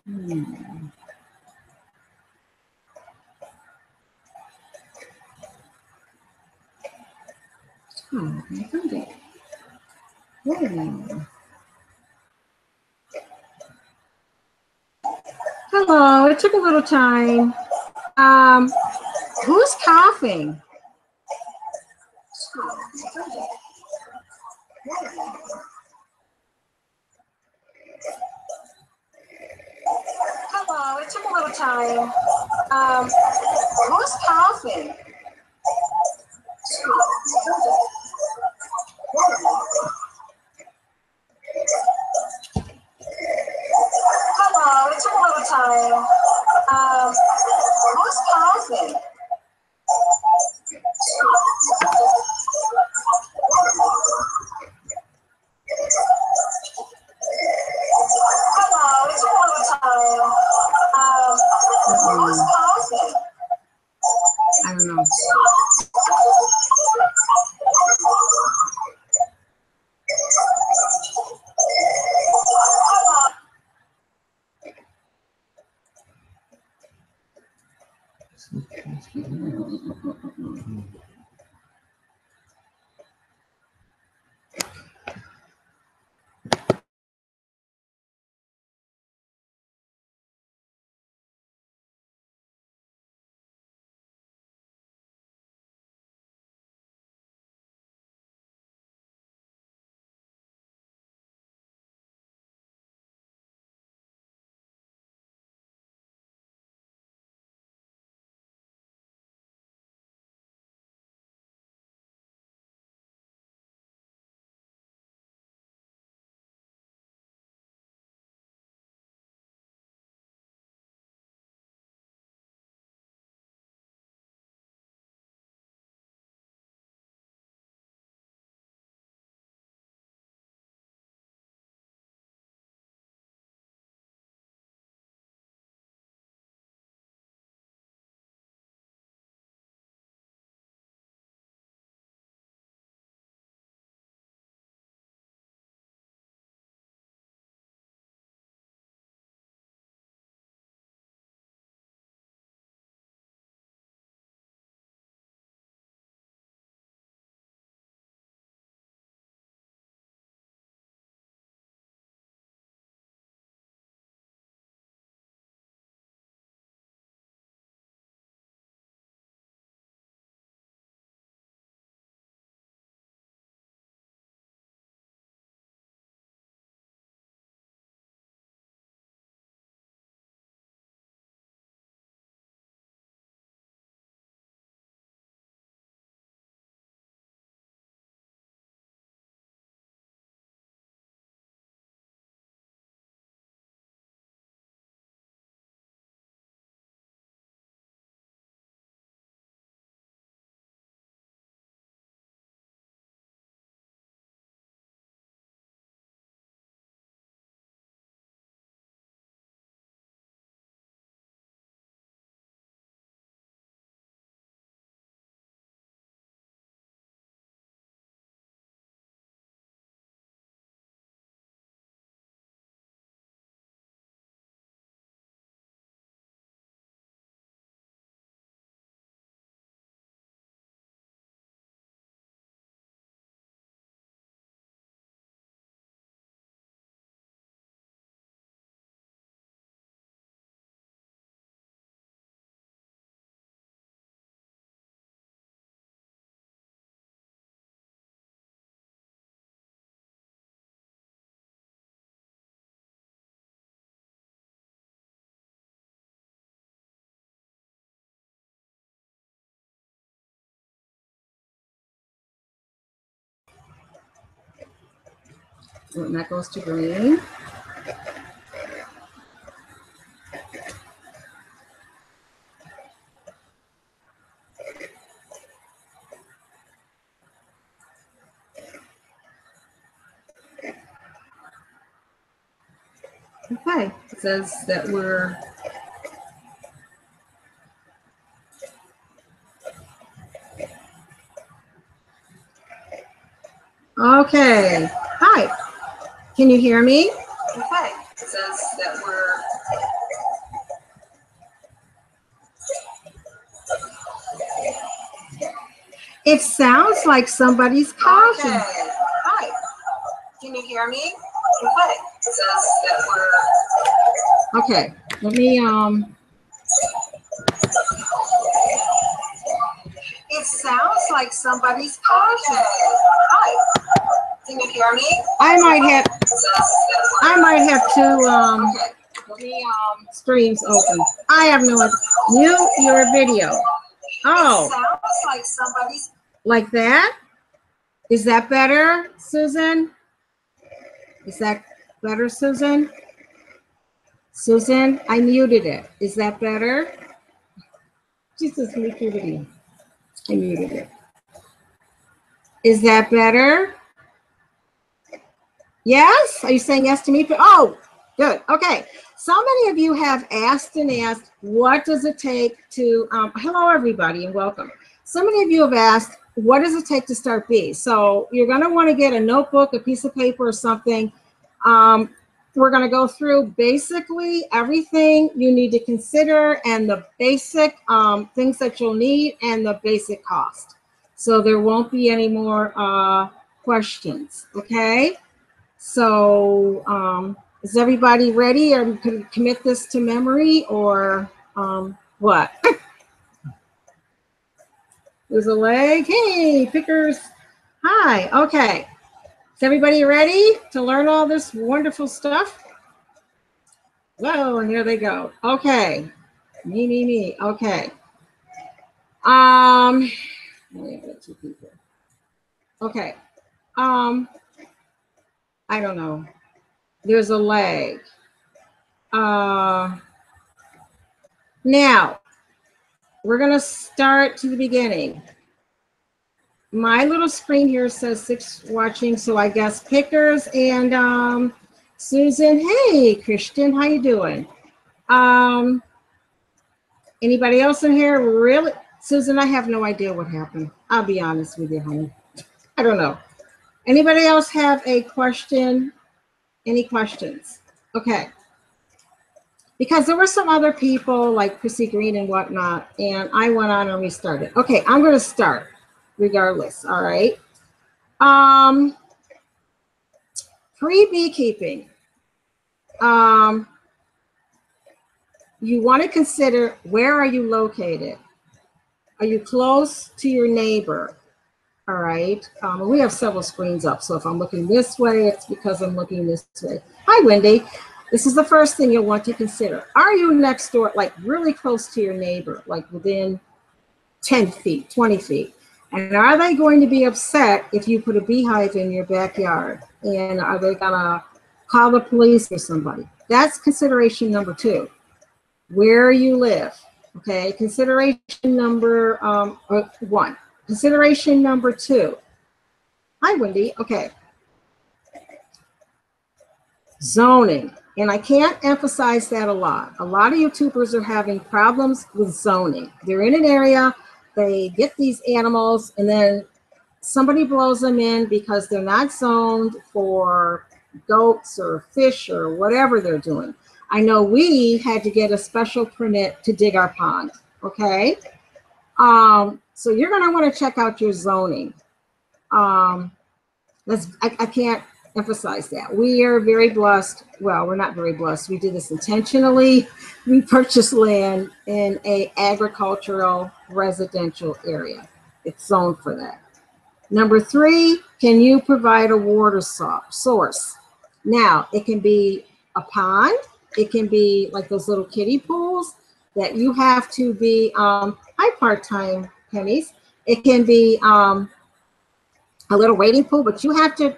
Hello, it took a little time. Who's coughing? Hello, it took a little time. Who's coughing? Hello, it took a little time. Who's coughing? Hello, it took a little time. Who's coughing? I don't know. And that goes to green. Okay, it says that we're okay. Hi, can you hear me? Okay, it says that we're It sounds like somebody's coughing. okay. Hi. Can you hear me? Okay. It says that we're Okay. Let me It sounds like somebody's coughing. Hi. Can you hear me? I might have It says that we're two okay. let me streams open. I have no idea. Mute your video. Oh, It sounds like somebody's like that? Is that better, Susan? Is that better, Susan? Susan, I muted it. Is that better? Jesus, mute your video. I muted it. Is that better? Yes? Are you saying yes to me? Oh, good. Okay. So many of you have asked and asked, what does it take to, hello, everybody, and welcome. So many of you have asked, what does it take to start bees? So you're going to want to get a notebook, a piece of paper, or something. We're going to go through basically everything you need to consider and the basic things that you'll need and the basic cost. So there won't be any more questions, okay? So is everybody ready, or can commit this to memory, or what? There's a leg. Hey, pickers. Hi. Okay. Is everybody ready to learn all this wonderful stuff? Whoa, and there they go. Okay. Me. Okay. I got two people. Okay. I don't know. There's a leg. Now, we're going to start to the beginning. My little screen here says 6 watching, so I guess pickers and Susan. Hey, Christian, how you doing? Anybody else in here? Really? Susan, I have no idea what happened. I'll be honest with you, honey. I don't know. Anybody else have a question? Any questions? Okay. Because there were some other people like Chrissy Green and whatnot, and I went on and restarted. Okay, I'm going to start regardless. All right. Pre-beekeeping. You want to consider, where are you located? Are you close to your neighbor? All right. We have several screens up, so if I'm looking this way, it's because I'm looking this way. Hi, Wendy. This is the first thing you'll want to consider. Are you next door, like really close to your neighbor, like within 10 feet, 20 feet? And are they going to be upset if you put a beehive in your backyard? And are they gonna call the police or somebody? That's consideration number 2. Where you live, okay? Consideration number 1. Consideration number 2. Hi, Wendy. Okay. Zoning. And I can't emphasize that a lot. A lot of YouTubers are having problems with zoning. They're in an area, they get these animals, and then somebody blows them in because they're not zoned for goats or fish or whatever they're doing. I know we had to get a special permit to dig our pond, okay? So you're gonna wanna check out your zoning. I can't emphasize that. We are very blessed. Well, we're not very blessed. We did this intentionally. We purchased land in a agricultural residential area. It's zoned for that. Number 3, can you provide a water source? Now, it can be a pond. It can be like those little kiddie pools that you have to be, hi, part-time pennies. It can be a little wading pool, but you have to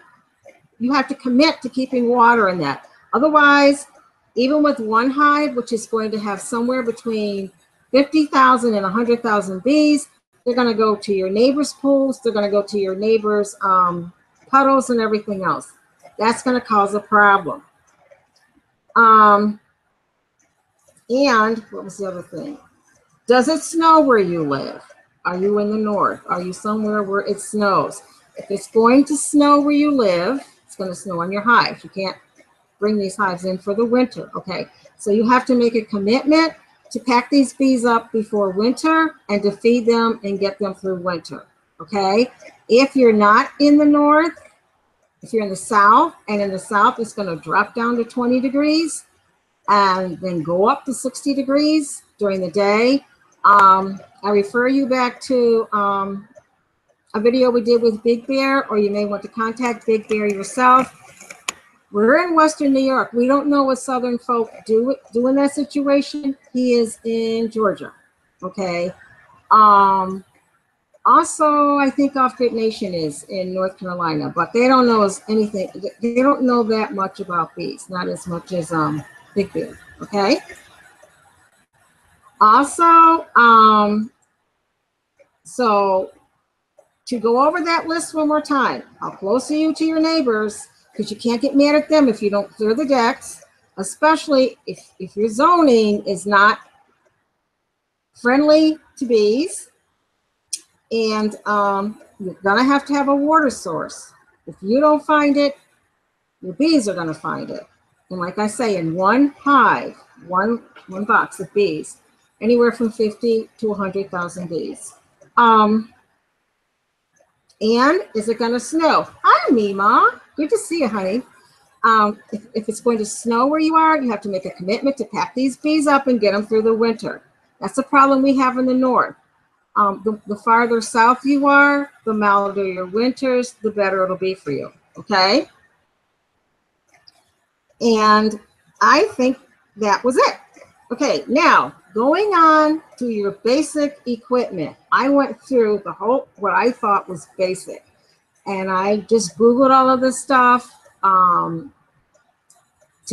commit to keeping water in that. Otherwise, even with one hive, which is going to have somewhere between 50,000 and 100,000 bees, they're going to go to your neighbor's pools. They're going to go to your neighbor's puddles and everything else. That's going to cause a problem. And what was the other thing? Does it snow where you live? Are you in the north? Are you somewhere where it snows? If it's going to snow where you live, it's going to snow on your hive. You can't bring these hives in for the winter, okay? So you have to make a commitment to pack these bees up before winter and to feed them and get them through winter, okay? If you're not in the north, if you're in the south, and in the south it's going to drop down to 20 degrees and then go up to 60 degrees during the day. I refer you back to a video we did with Big Bear, or you may want to contact Big Bear yourself. We're in Western New York. We don't know what Southern folk do in that situation. He is in Georgia, okay? Also, I think Off-Grid Nation is in North Carolina, but they don't know anything. They don't know that much about bees, not as much as Big Bear, okay? Also, so to go over that list one more time, how close are you to your neighbors? Because you can't get mad at them if you don't clear the decks, especially if your zoning is not friendly to bees. And you're gonna have to have a water source. If you don't find it, your bees are gonna find it. And like I say, in one hive, one box of bees, anywhere from 50 to 100,000 bees. And is it gonna snow? Hi, Mima. Good to see you, honey. If it's going to snow where you are, you have to make a commitment to pack these bees up and get them through the winter. That's a problem we have in the north. The farther south you are, the milder your winters, the better it'll be for you, okay? And I think that was it. Okay, now going on to your basic equipment. I went through the whole, what I thought was basic. And I just Googled all of this stuff to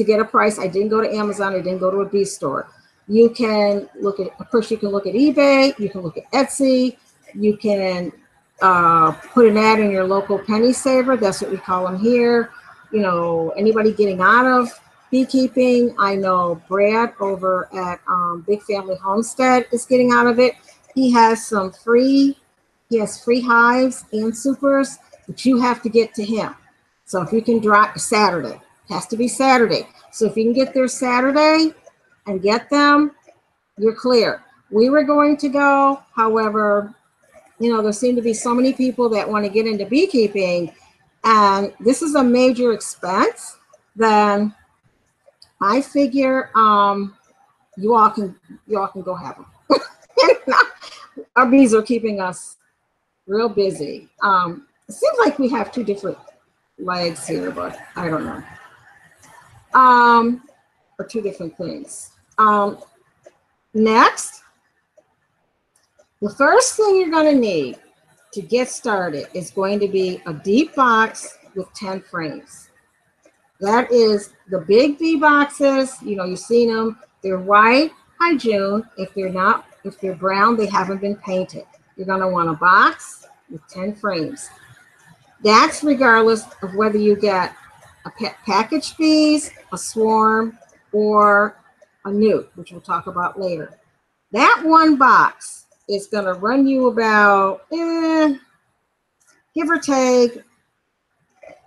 get a price. I didn't go to Amazon. I didn't go to a bee store. You can look at, of course, you can look at eBay. You can look at Etsy. You can put an ad in your local penny saver. That's what we call them here. You know, anybody getting out of beekeeping. I know Brad over at Big Family Homestead is getting out of it. He has some free, he has free hives and supers, but you have to get to him. So if you can drop Saturday, it has to be Saturday. So if you can get there Saturday and get them, you're clear. We were going to go, however, you know, there seem to be so many people that want to get into beekeeping, and this is a major expense. Then I figure you all can go have them. Our bees are keeping us real busy. It seems like we have two different legs here, but I don't know. Or two different things. Next, the first thing you're going to need to get started is going to be a deep box with 10 frames. That is the big bee boxes. You know, you've seen them. They're white by June. If they're brown, they haven't been painted. You're going to want a box with 10 frames. That's regardless of whether you get a packaged bees, a swarm, or a newt, which we'll talk about later. That one box is going to run you about, give or take,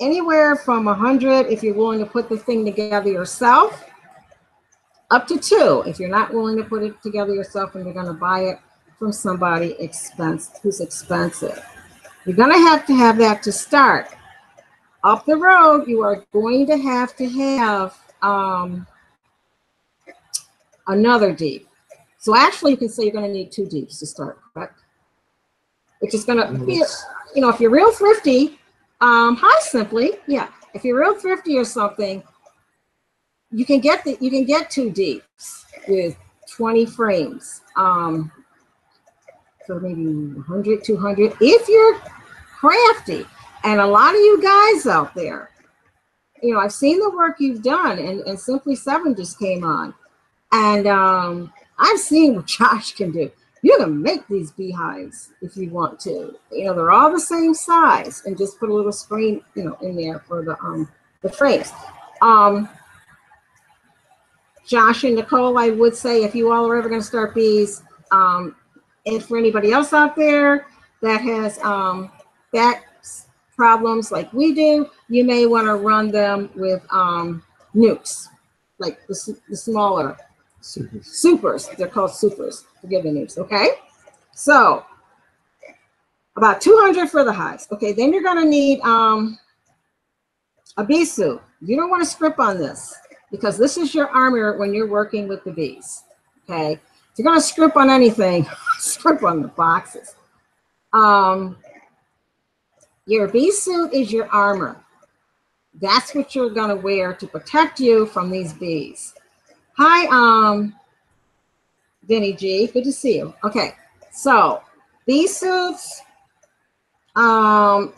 anywhere from 100 if you're willing to put the thing together yourself, up to 2 if you're not willing to put it together yourself and you're going to buy it from somebody who's expensive. You're going to have that to start. Up the road, you are going to have another deep. So actually, you can say you're going to need 2 deeps to start, correct? Which is going to be, you know, if you're real thrifty, hi, Simply, yeah. If you're real thrifty or something, you can get 2 deeps with 20 frames. So maybe 100, 200, if you're crafty. And a lot of you guys out there, you know, I've seen the work you've done, and Simply 7 just came on. And I've seen what Josh can do. You can make these beehives if you want to. You know, they're all the same size, and just put a little screen, you know, in there for the frames. Josh and Nicole, I would say if you all are ever going to start bees, and for anybody else out there that has back problems like we do, you may want to run them with nukes, like the smaller supers. They're called supers. Forgive the nukes, okay? So about 200 for the hives. Okay, then you're gonna need a bee suit. You don't want to scrimp on this because this is your armor when you're working with the bees, okay? If you're gonna scrimp on anything, scrimp on the boxes. Your bee suit is your armor. That's what you're gonna wear to protect you from these bees. Hi, Vinny G, good to see you. Okay, so bee suits, a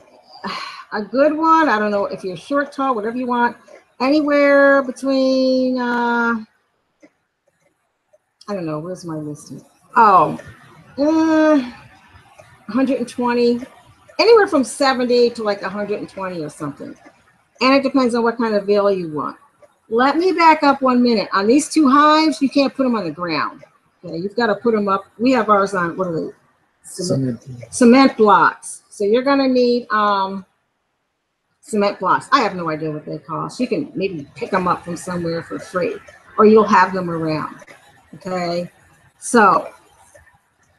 good one, I don't know if you're short, tall, whatever you want, anywhere between, I don't know, where's my listing? Oh, 120, anywhere from 70 to like 120 or something. And it depends on what kind of veil you want. Let me back up 1 minute. On these two hives, you can't put them on the ground. Okay, you've got to put them up. We have ours on, what are they? Cement blocks. So you're gonna need cement blocks. I have no idea what they cost. You can maybe pick them up from somewhere for free, or you'll have them around. Okay, so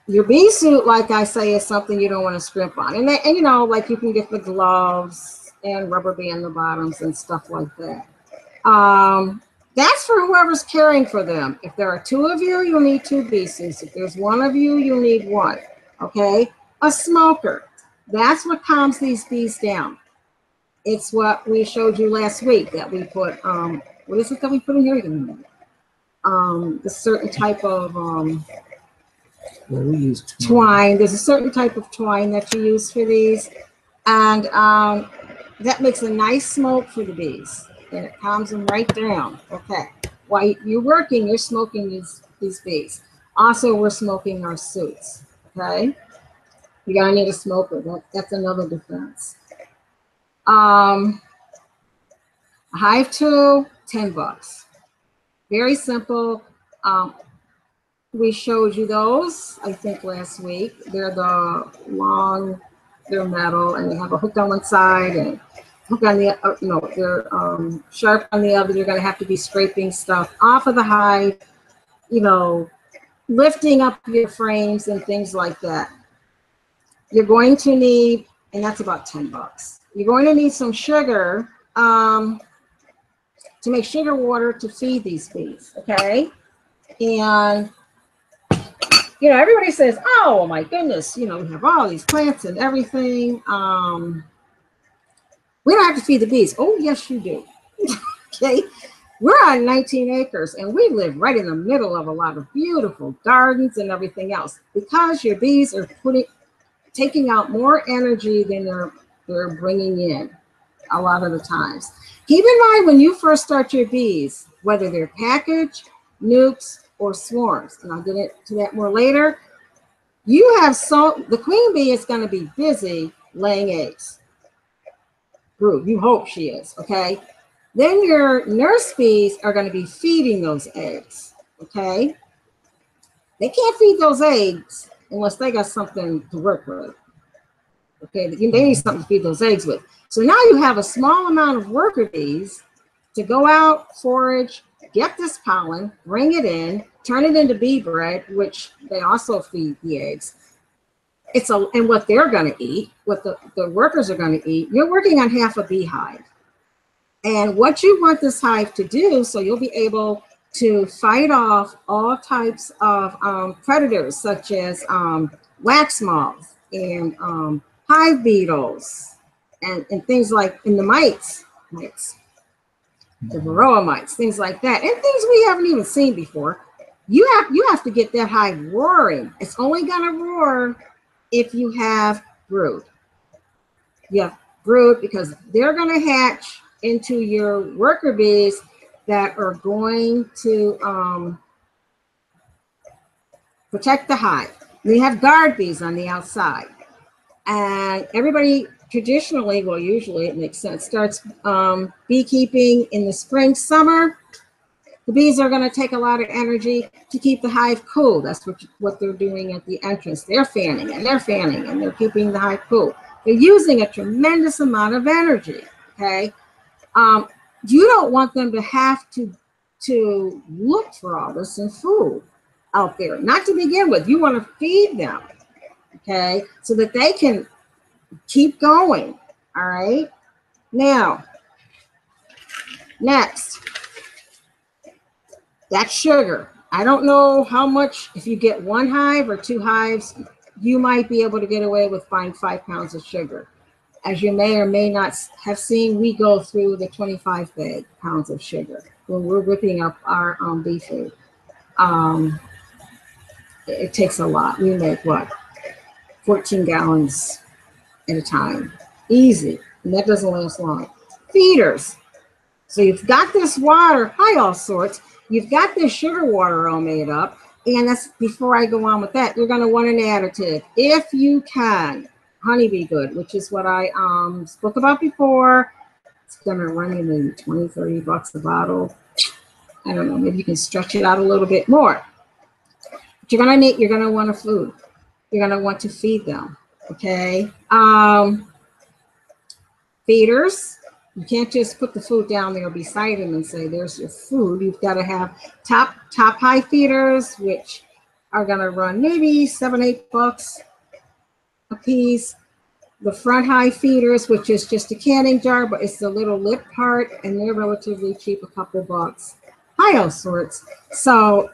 your bee suit, like I say, is something you don't want to scrimp on. And you know, like you can get the gloves and rubber band the bottoms and stuff like that. That's for whoever's caring for them. If there are two of you, you'll need two bee suits. If there's one of you, you'll need one. Okay, a smoker. That's what calms these bees down. It's what we showed you last week that we put, what is it that we put in here? The certain type of well, we use twine. There's a certain type of twine that you use for these. And that makes a nice smoke for the bees. And it calms them right down. Okay. While you're working, you're smoking these bees. Also, we're smoking our suits. Okay. You're gonna need a smoker. That's another defense. A hive tool, $10. Very simple. We showed you those, I think, last week. They're the long, they're metal, and they have a hook on one side and hook on the other. No, they're sharp on the other. You're going to have to be scraping stuff off of the hive, you know, lifting up your frames and things like that. You're going to need, and that's about $10. You're going to need some sugar to make sugar water to feed these bees, okay? And, you know, everybody says, oh, my goodness, you know, we have all these plants and everything. We don't have to feed the bees. Oh, yes, you do. Okay? We're on 19 acres, and we live right in the middle of a lot of beautiful gardens and everything else because your bees are taking out more energy than they're bringing in a lot of the times. Keep in mind when you first start your bees, whether they're packaged, nukes, or swarms, and I'll get into that more later, you have the queen bee is going to be busy laying eggs. Brood, you hope she is, okay? Then your nurse bees are going to be feeding those eggs, okay? They can't feed those eggs unless they got something to work with. Okay, they need something to feed those eggs with. So now you have a small amount of worker bees to go out, forage, get this pollen, bring it in, turn it into bee bread, which they also feed the eggs. And what they're going to eat, what the workers are going to eat. You're working on half a beehive. And what you want this hive to do, so you'll be able to fight off all types of predators, such as wax moths and hive beetles and things like, and the mites, the varroa mites, things like that, and things we haven't even seen before. You have to get that hive roaring. It's only gonna roar if you have brood. You have brood because they're gonna hatch into your worker bees that are going to protect the hive. We have guard bees on the outside. And everybody traditionally, well, usually it makes sense, starts beekeeping in the spring, summer. The bees are going to take a lot of energy to keep the hive cool. That's what they're doing at the entrance. They're fanning and they're keeping the hive cool. They're using a tremendous amount of energy, okay? you don't want them to have to look for all this in food out there. Not to begin with. You want to feed them, okay, so that they can keep going. All right. Now, next, that's sugar. I don't know how much, if you get 1 hive or 2 hives, you might be able to get away with buying 5 pounds of sugar. As you may or may not have seen, we go through the 25 pounds of sugar when we're whipping up our bee food. It takes a lot. We make what? 14 gallons at a time. Easy. And that doesn't last long. Feeders. So you've got this water, hi all sorts. You've got this sugar water all made up. And that's, before I go on with that, you're going to want an additive. If you can, Honeybee Good, which is what I spoke about before. It's going to run you maybe 20, 30 bucks a bottle. I don't know, maybe you can stretch it out a little bit more. But you're going to want a food. You're going to want to feed them, okay? Feeders. You can't just put the food down there beside them and say, there's your food. You've got to have top high feeders, which are going to run maybe 7, 8 bucks a piece. The front high feeders, which is just a canning jar, but it's the little lip part, and they're relatively cheap, a couple bucks. High all sorts. So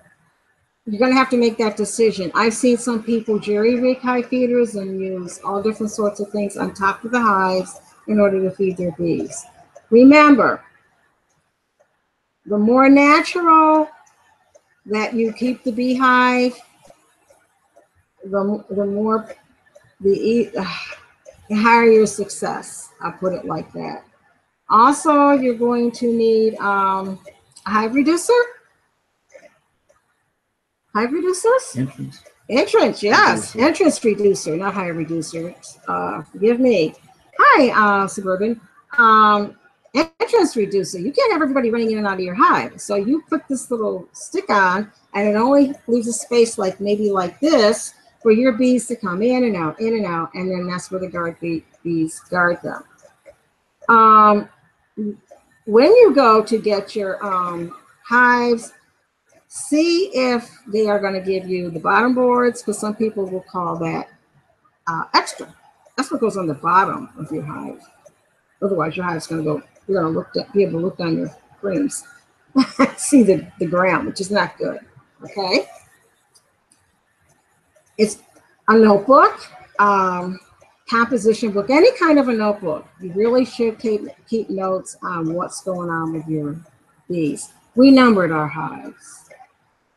you're going to have to make that decision. I've seen some people jury-rig high feeders and use all different sorts of things on top of the hives in order to feed their bees. Remember, the more natural that you keep the beehive, the higher your success. I'll put it like that. Also, you're going to need a hive reducer. Hive reducers? Entrance, yes. Reducer. Entrance reducer, not hive reducer. Forgive me. Hi, Suburban. Entrance reducer. You can't have everybody running in and out of your hive. So you put this little stick on, and it only leaves a space like maybe like this for your bees to come in and out, and then that's where the bees guard them. When you go to get your hives, see if they are going to give you the bottom boards, because some people will call that extra. That's what goes on the bottom of your hive. Otherwise, your hive's going to go, you're going to be able to look down your frames, see the ground, which is not good, okay? It's a notebook, composition book, any kind of a notebook. You really should keep notes on what's going on with your bees. We numbered our hives.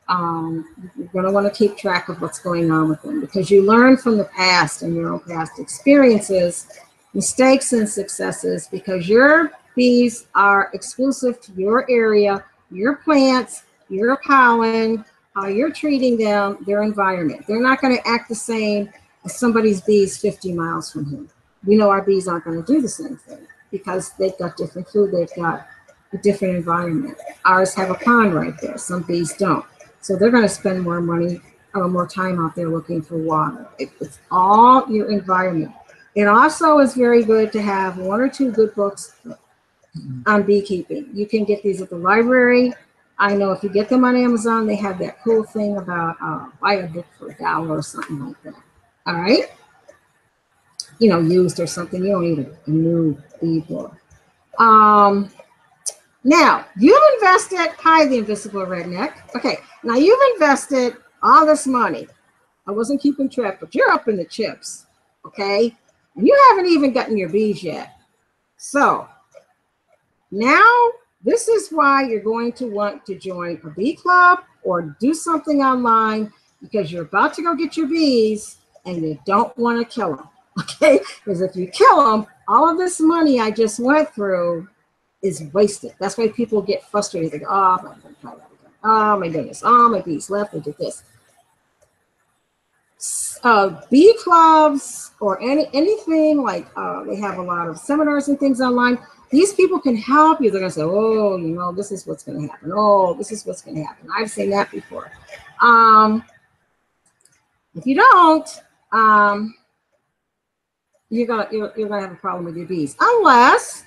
You're going to want to keep track of what's going on with them, because you learn from the past and your own past experiences, mistakes and successes, because your bees are exclusive to your area, your plants, your pollen, how you're treating them, their environment. They're not going to act the same as somebody's bees 50 miles from here. We know our bees aren't going to do the same thing because they've got different food, they've got a different environment. Ours have a pond right there, some bees don't. So they're going to spend more money or more time out there looking for water. It's all your environment. It also is very good to have 1 or 2 good books on beekeeping. You can get these at the library. I know if you get them on Amazon, they have that cool thing about buy a book for $1 or something like that. All right? You know, used or something. You don't need a new bee book. Now, you've invested, hi, the invisible redneck. Okay, now you've invested all this money. I wasn't keeping track, but you're up in the chips, okay? And you haven't even gotten your bees yet. So, now this is why you're going to want to join a bee club or do something online, because you're about to go get your bees and you don't want to kill them, okay? Because if you kill them, all of this money I just went through is wasted. That's why people get frustrated. They go, oh, I'm not going to try that again. Oh my goodness. Oh, my bees left. They did this. Bee clubs or anything like they have a lot of seminars and things online. These people can help you. They're going to say, oh, you know, this is what's going to happen. Oh, this is what's going to happen. I've seen that before. If you don't, you're gonna have a problem with your bees, unless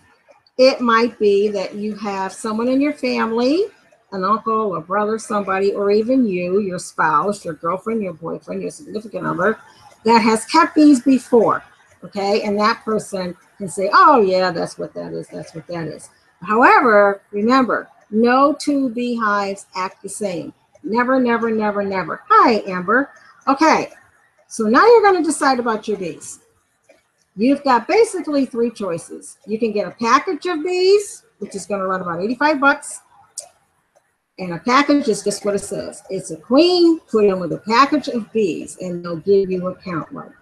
it might be that you have someone in your family, an uncle, a brother, somebody, or even you, your spouse, your girlfriend, your boyfriend, your significant other, that has kept bees before, okay? And that person can say, oh yeah, that's what that is, that's what that is. However, remember, no two beehives act the same. Never, never, never, never. Hi, Amber. Okay, so now you're gonna decide about your bees. You've got basically 3 choices. You can get a package of bees, which is gonna run about 85 bucks. And a package is just what it says. It's a queen put in with a package of bees, and they'll give you a count, like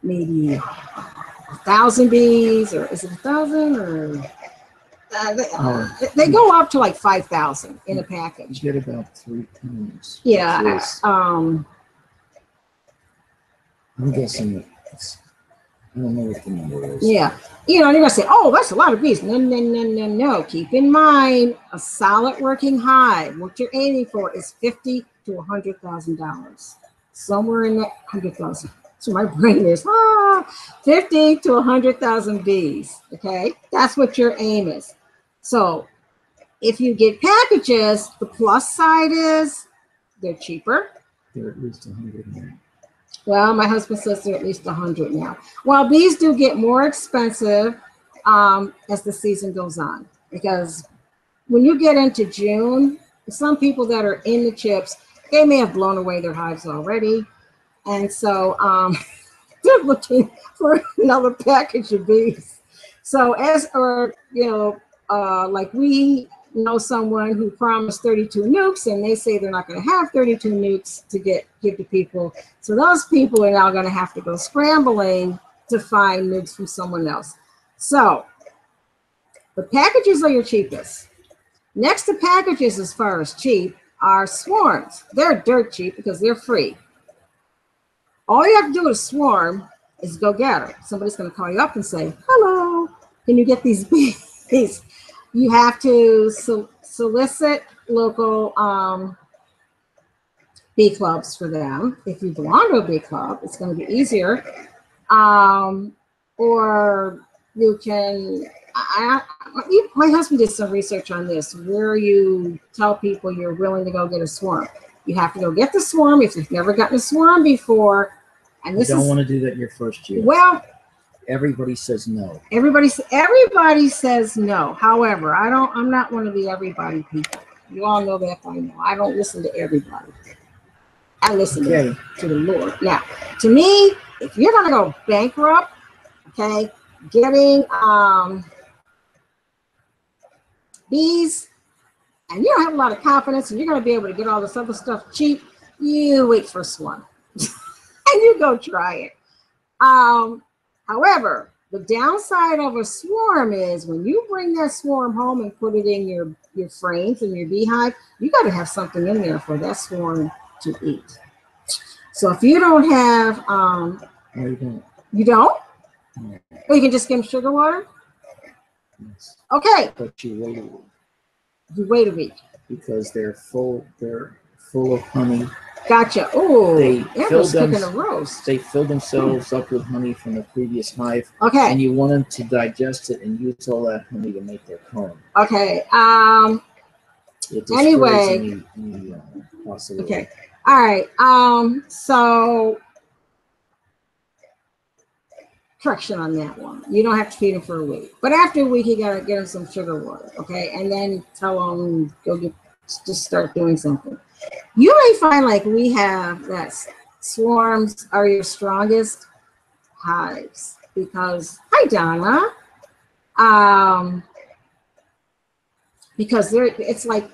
maybe 1,000 bees, or is it 1,000? Or they go up to like 5,000 in a package. You get about 3 pounds. Yeah. I'm guessing it's, I don't know what the number is. Yeah. You know, they're going to say, oh, that's a lot of bees. No, no, no, no, no. Keep in mind, a solid working hive, what you're aiming for is $50,000 to $100,000. Somewhere in that 100,000. So my brain is, 50 to 100,000 bees. Okay. That's what your aim is. So if you get packages, the plus side is they're cheaper. They're at least 100 now. Well, my husband says they're at least 100 now. Well, bees do get more expensive as the season goes on, because when you get into June, some people that are in the chips, they may have blown away their hives already. And so they're looking for another package of bees. So like we know someone who promised 32 nukes, and they say they're not going to have 32 nukes to give to people. So those people are now going to have to go scrambling to find nukes from someone else. So the packages are your cheapest. Next to packages, as far as cheap, are swarms. They're dirt cheap because they're free. All you have to do with a swarm is go get her. Somebody's going to call you up and say, hello, can you get these bees? You have to solicit local bee clubs for them. If you belong to a bee club, it's going to be easier. Or you can, my husband did some research on this, where you tell people you're willing to go get a swarm. You have to go get the swarm if you've never gotten a swarm before. And this you don't want to do that in your first year. Well, everybody says no. Everybody says no. However, I'm not one of the everybody people. You all know that by now. I don't listen to everybody. I listen to the Lord. Now, to me, if you're gonna go bankrupt, okay, getting bees, and you don't have a lot of confidence, and you're gonna be able to get all this other stuff cheap, you wait for a swarm. And you go try it. However, the downside of a swarm is when you bring that swarm home and put it in your frames in your beehive, you got to have something in there for that swarm to eat. So if you don't have, no, you don't. You don't? No. Or you can just give them sugar water? Yes. Okay. But you wait a week. You wait a week. Because they're full of honey. Gotcha. Oh, they fill themselves up with honey from the previous hive. Okay. And you want them to digest it and use all that honey to make their comb. Okay. Anyway. Any possibility. Okay. All right. So correction on that one. You don't have to feed them for a week, but after a week, you gotta get them some sugar water. Okay, and then tell them just start doing something. You may find, like we have, that swarms are your strongest hives because, hi Donna, because it's like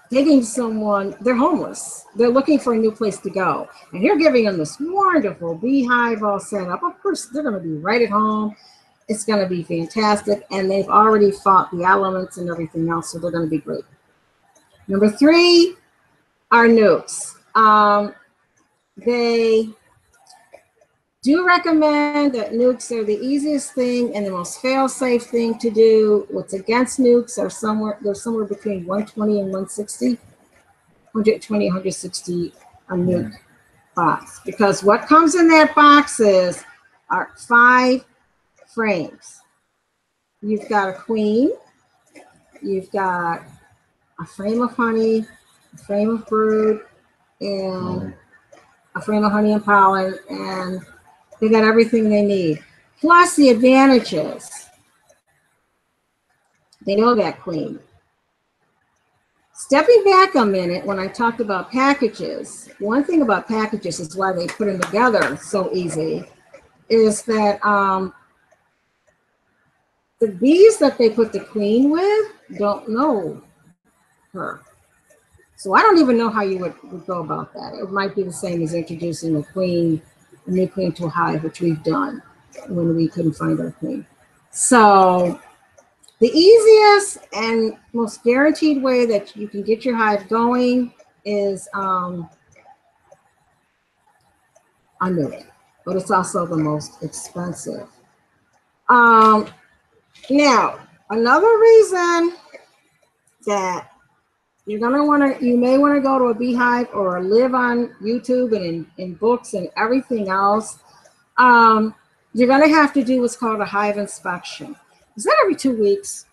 digging someone, they're homeless. They're looking for a new place to go. And you're giving them this wonderful beehive all set up. Of course, they're going to be right at home. It's going to be fantastic. And they've already fought the elements and everything else, so they're going to be great. Number 3 are nukes. They do recommend that nukes are the easiest thing and the most fail-safe thing to do. What's against nukes are somewhere between 120 and 160, 120, 160 a nuke box. Because what comes in that box are 5 frames. you've got a queen, you've got a frame of honey, a frame of brood, and a frame of honey and pollen, and they got everything they need. Plus the advantages. They know that queen. Stepping back a minute, when I talked about packages, one thing about packages is why they put them together so easy, is that the bees that they put the queen with don't know her. So I don't even know how you would go about that. It might be the same as introducing a new queen to a hive, which we've done when we couldn't find our queen. So the easiest and most guaranteed way that you can get your hive going is under, but it's also the most expensive. Now, another reason that you may want to go to a beehive or live on YouTube and in books and everything else, you're going to have to do what's called a hive inspection. Is that every 2 weeks?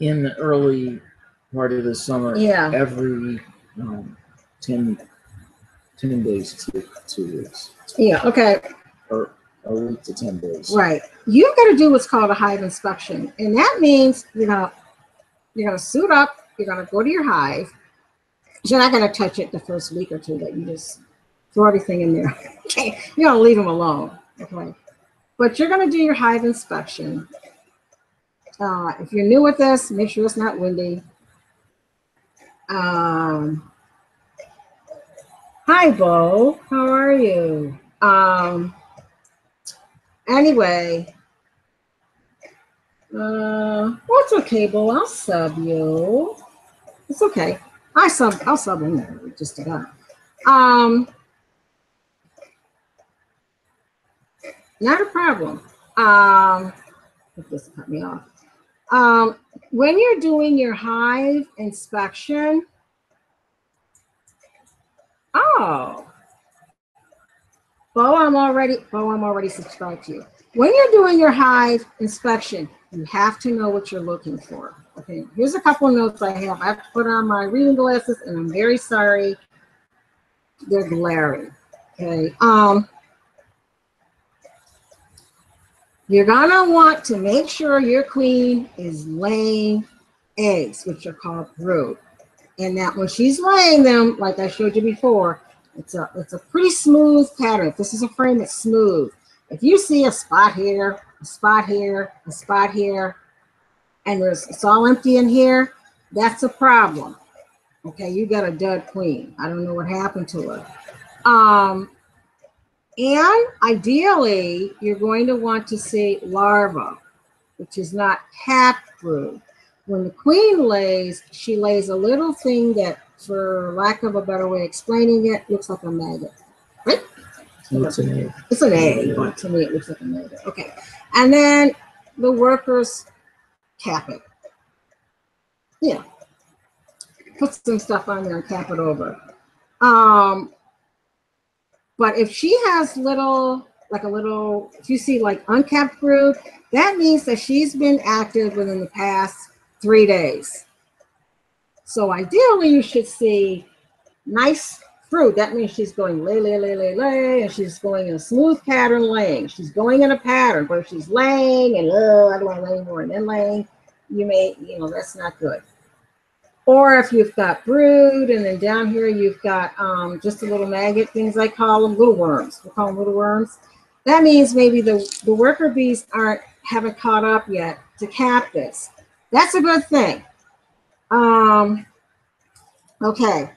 In the early part of the summer, yeah, every 10 days to 2 weeks. Yeah, okay. Or a week to 10 days. Right. You've got to do what's called a hive inspection. And that means you're gonna suit up, you're gonna go to your hive. You're not gonna touch it the first week or two, that you just throw everything in there. Okay, you're gonna leave them alone. Okay. But you're gonna do your hive inspection. If you're new with this, make sure it's not windy. Hi, Bo. How are you? Anyway, well, it's okay, Bo. I'll sub you. It's okay. I'll sub in there just about. Not a problem. This cut me off. When you're doing your hive inspection, Bo, I'm already subscribed to you. When you're doing your hive inspection, you have to know what you're looking for. Okay, here's a couple of notes I have. I have to put on my reading glasses, and I'm very sorry. They're glaring. Okay. You're gonna want to make sure your queen is laying eggs, which are called brood. And that when she's laying them, like I showed you before, it's a pretty smooth pattern. If this is a frame, it's smooth. If you see a spot here, a spot here, a spot here, and it's all empty in here, that's a problem. Okay, you got a dud queen. I don't know what happened to her. And ideally, you're going to want to see larva, which is not capped brood. When the queen lays, she lays a little thing that, for lack of a better way of explaining it, looks like a maggot. Right? It's an egg. It's an egg, but to me it looks like a maggot. Okay. And then the workers cap it. Yeah. Put some stuff on there and cap it over. But if she has if you see like uncapped brood, that means that she's been active within the past 3 days. So ideally you should see nice fruit. That means she's going lay, and she's going in a smooth pattern laying. She's going in a pattern, but if she's laying and I don't want to lay anymore and then laying, that's not good. Or if you've got brood and then down here you've got just a little maggot, things I call them, little worms. We call them little worms. That means maybe the worker bees haven't caught up yet to cap this. That's a good thing. Okay.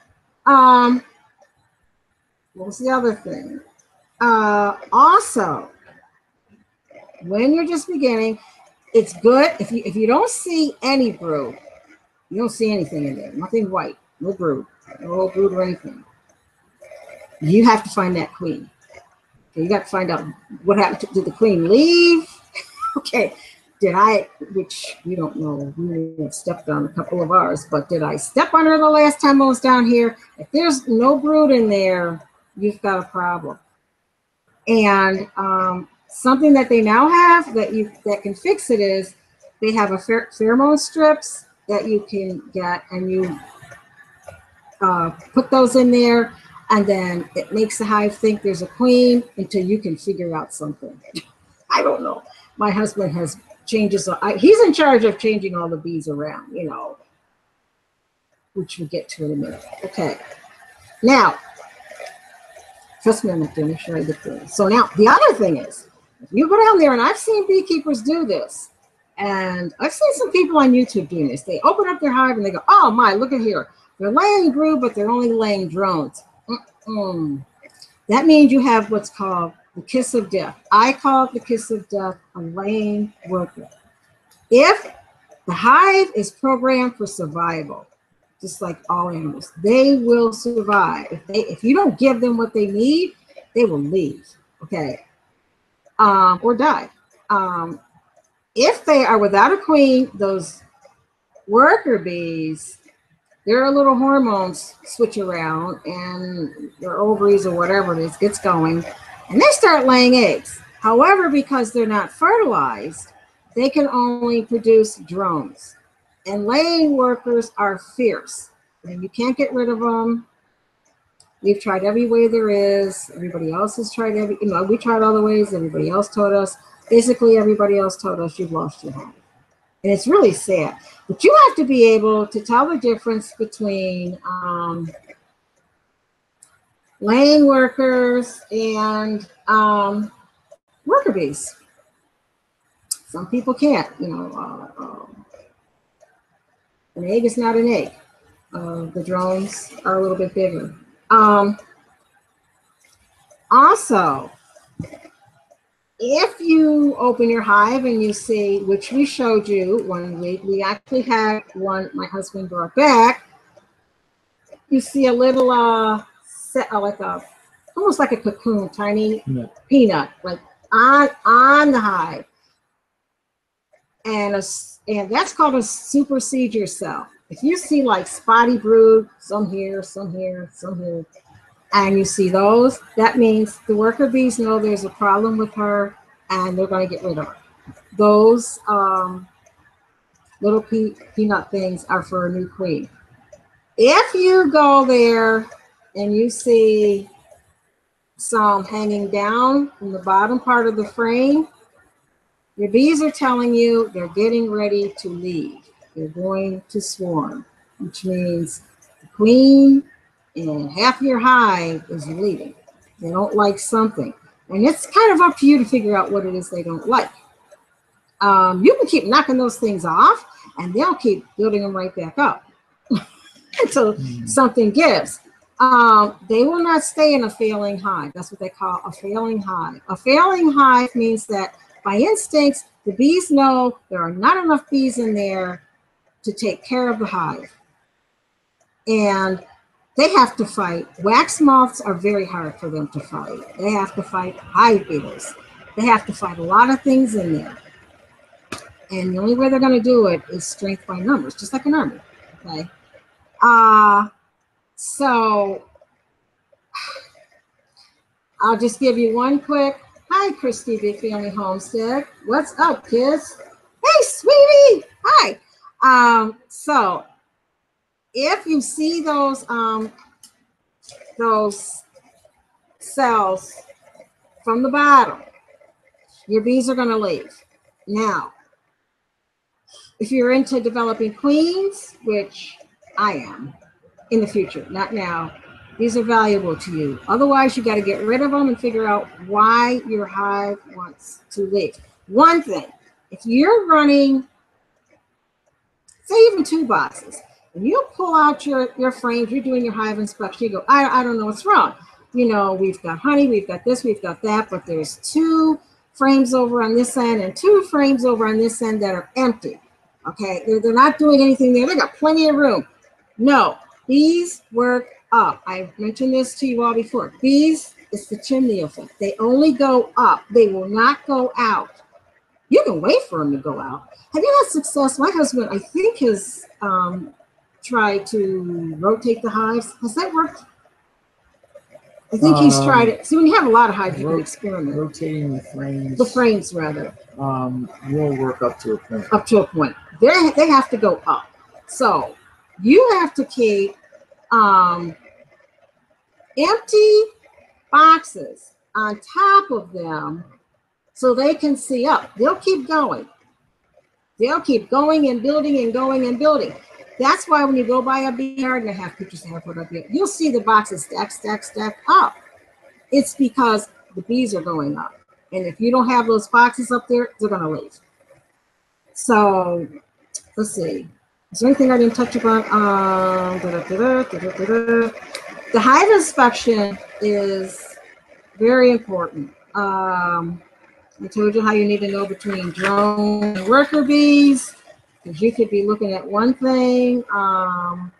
What was the other thing? Also, when you're just beginning, it's good if you don't see any brood. You don't see anything in there, nothing white, no brood or anything. You have to find that queen. Okay, you got to find out what happened. Did the queen leave? Okay, which we don't know. We have stepped on a couple of ours, but did I step on her the last time I was down here? If there's no brood in there, you've got a problem. And Something that they now have that can fix it is they have a pheromone strips that you can get, and you put those in there, and then it makes the hive think there's a queen until you can figure out something. I don't know. My husband has changes. He's in charge of changing all the bees around, you know, which we'll get to in a minute. Okay. Now, just a minute to make sure I get there. So now the other thing is, if you go down there, and I've seen beekeepers do this, and I've seen some people on YouTube doing this. They open up their hive and they go, oh my, look at here. They're laying brood, but they're only laying drones. That means you have what's called the kiss of death. I call it the kiss of death, a laying worker. If the hive is programmed for survival, just like all animals, they will survive. If you don't give them what they need, they will leave, okay, or die. If they are without a queen, those worker bees, their little hormones switch around, and their ovaries or whatever it is gets going, and they start laying eggs. However, because they're not fertilized, they can only produce drones. And laying workers are fierce, and you can't get rid of them. We've tried every way there is. Everybody else has tried we tried all the ways. Everybody else told us. Basically, everybody else told us you've lost your hive. And it's really sad. But you have to be able to tell the difference between laying workers and worker bees. Some people can't, you know. An egg is not an egg. The drones are a little bit bigger. Also, if you open your hive and you see, which we showed you one week, we actually had one my husband brought back. You see a little, almost like a cocoon, tiny peanut, like on the hive, and that's called a supersedure cell. If you see like spotty brood, some here, some here, some here, and you see those, that means the worker bees know there's a problem with her, and they're going to get rid of her. Those little peanut things are for a new queen. If you go there and you see some hanging down in the bottom part of the frame, your bees are telling you they're getting ready to leave. They're going to swarm, which means the queen and half your hive is leaving. They don't like something. And it's kind of up to you to figure out what it is they don't like. You can keep knocking those things off, and they'll keep building them right back up until something gives. They will not stay in a failing hive. That's what they call a failing hive. A failing hive means that by instincts, the bees know there are not enough bees in there to take care of the hive. And they have to fight. Wax moths are very hard for them to fight. They have to fight hive beetles. They have to fight a lot of things in there. And the only way they're going to do it is strength by numbers, just like an army. Okay. So I'll just give you one quick. Hi, Christy, Big Family Homestead. What's up, kids? Hey, sweetie. Hi. So if you see those cells from the bottom, your bees are going to leave. Now, if you're into developing queens, which I am in the future, not now, these are valuable to you. Otherwise, you got to get rid of them and figure out why your hive wants to leave. One thing, if you're running, say even 2 boxes, and you pull out your frames, you're doing your hive inspection, you go, I don't know what's wrong. You know, we've got honey, we've got this, we've got that, but there's 2 frames over on this end and 2 frames over on this end that are empty. Okay, they're not doing anything there. They got plenty of room. No, bees work up. I've mentioned this to you all before. Bees, it's the chimney effect. They only go up. They will not go out. You can wait for them to go out. Have you had success? My husband, I think, has tried to rotate the hives. Has that worked? I think he's tried it. See, when you have a lot of hives, you can experiment. Rotating the frames. The frames, rather. Will work up to a point. Up to a point. They have to go up. So you have to keep empty boxes on top of them so they can see up. They'll keep going. They'll keep going and building and going and building. That's why when you go by a bee yard, and I have pictures I have put up here, you'll see the boxes stack up. It's because the bees are going up. And if you don't have those boxes up there, they're going to leave. So let's see. Is there anything I didn't touch upon? The hive inspection is very important. I told you how you need to know between drone and worker bees, because you could be looking at one thing. Oh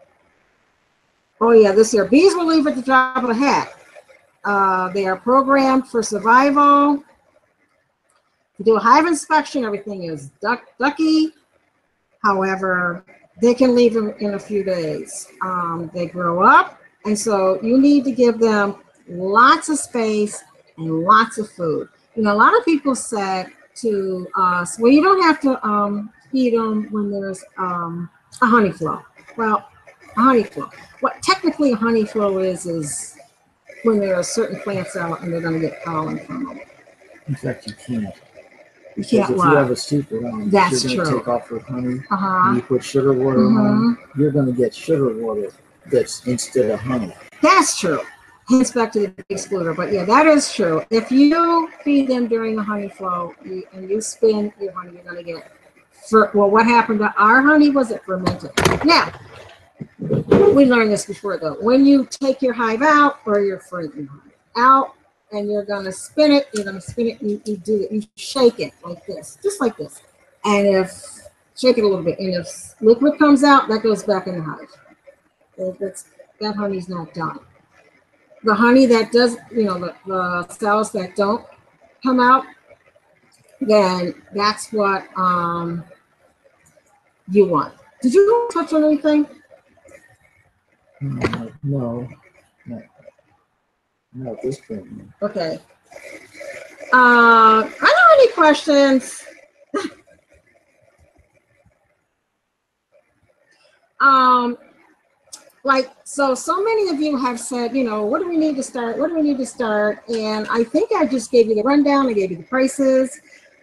yeah, this here. Bees will leave at the drop of a hat. They are programmed for survival. To do a hive inspection, everything is ducky. However, they can leave them in a few days. They grow up, and so you need to give them lots of space and lots of food. You know, a lot of people said to us, well, you don't have to feed them when there's a honey flow. Well, a honey flow. What technically a honey flow is when there are certain plants out and they're going to get pollen from them. In fact, you can't. You can't. If you have a super on, that's you're true. Take off with honey. And you put sugar water on, you're going to get sugar water that's instead of honey. That's true. Hence back to the excluder, but yeah, that is true. If you feed them during the honey flow and you spin your honey, you're going to get. Well, what happened to our honey was it fermented. Now, we learned this before though. When you take your hive out or your honey out and you're going to spin it, you do it, you shake it like this, just like this. And shake it a little bit, and if liquid comes out, that goes back in the hive. That honey's not done. The honey that does, the cells that don't come out, then that's what you want. Did you touch on anything? No, not at this point. Okay. I don't have any questions. So many of you have said, what do we need to start? What do we need to start? And I think I just gave you the rundown. I gave you the prices.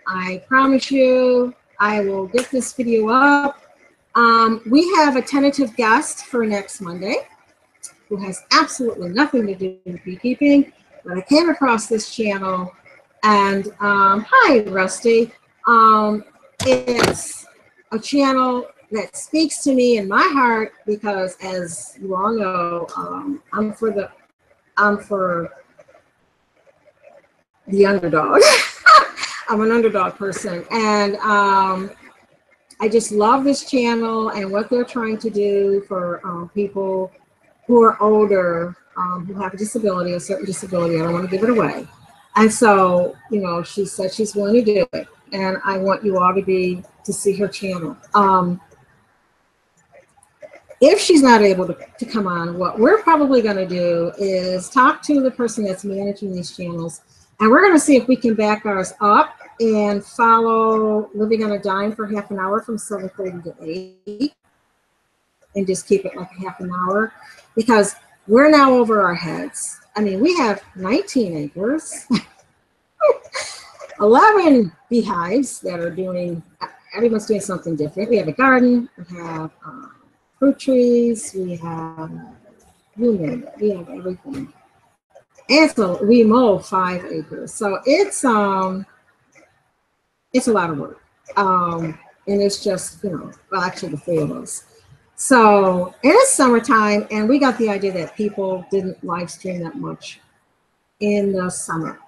I promise you I will get this video up. We have a tentative guest for next Monday who has absolutely nothing to do with beekeeping, but I came across this channel and hi, Rusty. It's a channel that speaks to me in my heart because, as you all know, I'm for the underdog. I'm an underdog person, and I just love this channel and what they're trying to do for people who are older, who have a certain disability. I don't want to give it away. And so, she said she's willing to do it, and I want you all to see her channel. If she's not able to come on, what we're probably going to do is talk to the person that's managing these channels, and we're going to see if we can back ours up and follow Living on a Dime for half an hour from 7:30 to 8, and just keep it like a half an hour, because we're now over our heads. I mean, we have 19 acres, 11 beehives that are everyone's doing something different. We have a garden, we have fruit trees, we have, you name it, we have everything. And so we mow 5 acres. So it's a lot of work. And it's just, well, actually the 3 of us. So it is summertime, and we got the idea that people didn't live stream that much in the summer.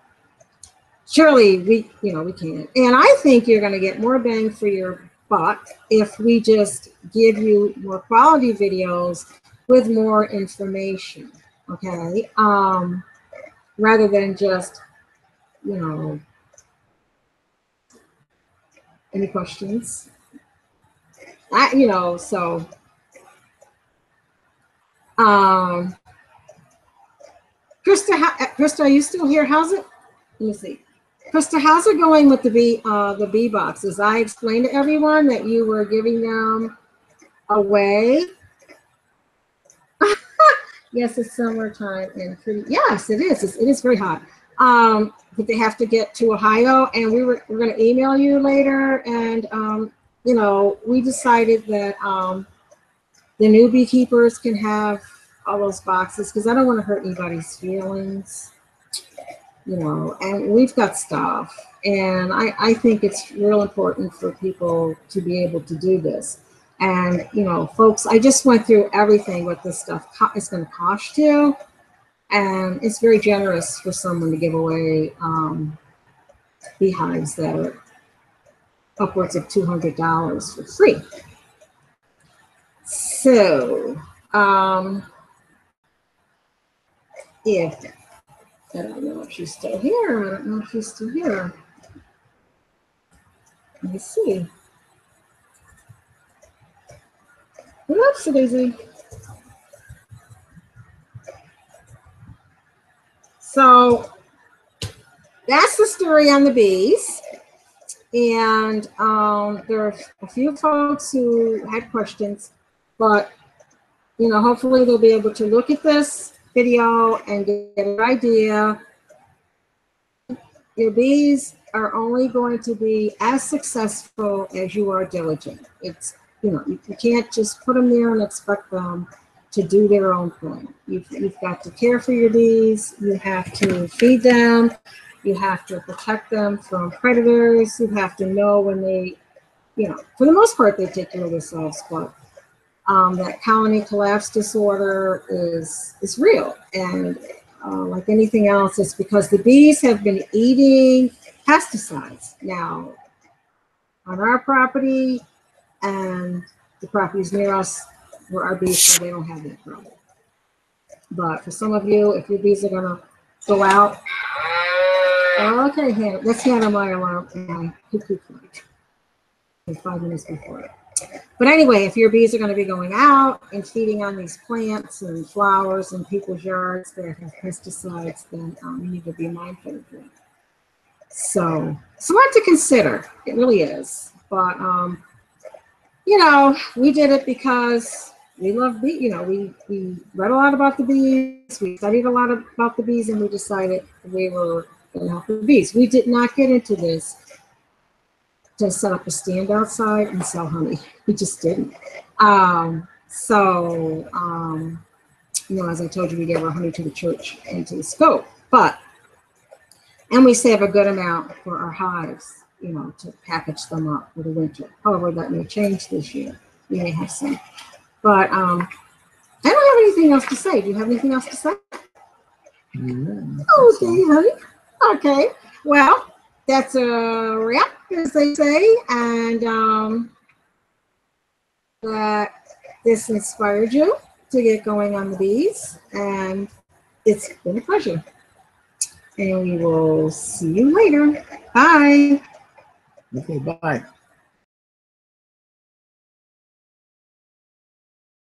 Surely we can. And I think you're going to get more bang for your buck if we just give you more quality videos with more information, okay? Rather than just, any questions? Krista, are you still here? How's it? Let me see. Krista, how's it going with the bee boxes? I explained to everyone that you were giving them away. Yes, it's summertime and pretty. Yes, it is. It is very hot. But they have to get to Ohio, and we're going to email you later. And you know, we decided that the new beekeepers can have all those boxes because I don't want to hurt anybody's feelings. You know, and we've got stuff, and I think it's real important for people to be able to do this. And, you know, folks, I just went through everything what this stuff is going to cost you, and it's very generous for someone to give away beehives that are upwards of $200 for free. So, if I don't know if she's still here. I don't know if she's still here. Let me see. What up, Daisy? So that's the story on the bees. And there are a few folks who had questions, but you know, hopefully they'll be able to look at this video and get an idea. Your bees are only going to be as successful as you are diligent. It's, you know, you can't just put them there and expect them to do their own thing. You've got to care for your bees. You have to feed them. You have to protect them from predators. You have to know when they, you know, for the most part, they take care of themselves, but that colony collapse disorder is real. And like anything else, it's because the bees have been eating pesticides now on our property and the properties near us where our bees, so they don't have that problem. But for some of you, if your bees are gonna go out, okay, Hannah, that's Hannah, my alarm, and cuckoo flight. 5 minutes before it. But anyway, if your bees are going to be going out and feeding on these plants and flowers in people's yards that have pesticides, then you need to be mindful of that. So it's a lot to consider. It really is. But, you know, we did it because we love bees. You know, we read a lot about the bees. We studied a lot about the bees, and we decided we were going to help the bees. We did not get into this to set up a stand outside and sell honey. We just didn't. You know, as I told you, we gave our honey to the church and to the scope, and we save a good amount for our hives, you know, to package them up for the winter. However, that may change this year. We may have some, but I don't have anything else to say. Do you have anything else to say? No. Okay, honey. Okay. Well, that's a wrap, as they say, and that this inspired you to get going on the bees, and it's been a pleasure. And we will see you later. Bye. Okay, bye.